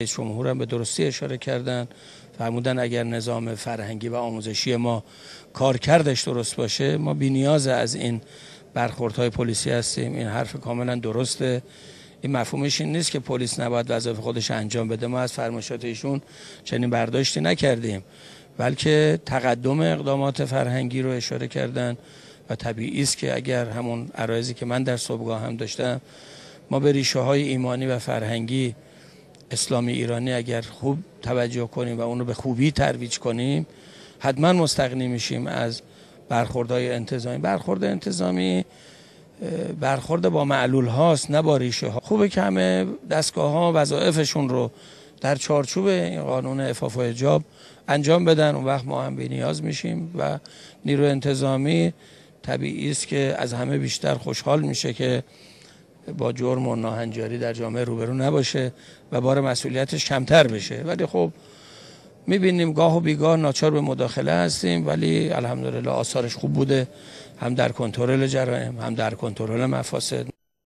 رئیس جمهور هم به درستی اشاره کردن، فرمودن اگر نظام فرهنگی و آموزشی ما کارکردش درست باشه ما بی‌نیاز از این برخوردهای پلیسی هستیم. این حرف کاملا درسته. این مفهومش این نیست که پلیس نباید وظایف خودش انجام بده. ما از فرمایشات ایشون چنین برداشتی نکردیم، بلکه تقدم اقدامات فرهنگی رو اشاره کردن و طبیعی است که اگر همون عرایضی که من در صبحگاه هم داشتم، ما به ریشه های ایمانی و فرهنگی اسلامی ایرانی اگر خوب توجه کنیم و اون رو به خوبی ترویج کنیم، حتما مستغنی میشیم از برخوردهای انتظامی. برخورد انتظامی برخورد با معلول هاست، نه با ریشه ها. خوبه که همه دستگاه ها وظایفشون رو در چارچوب این قانون عفاف و حجاب انجام بدن. اون وقت ما هم بی‌نیاز میشیم و نیروی انتظامی طبیعی است که از همه بیشتر خوشحال میشه که با جرم و ناهنجاری در جامعه روبرو نباشه و بار مسئولیتش کمتر بشه. ولی خب میبینیم گاه و بیگاه ناچار به مداخله هستیم، ولی الحمدلله آثارش خوب بوده، هم در کنترل جرایم هم در کنترل مفاسد.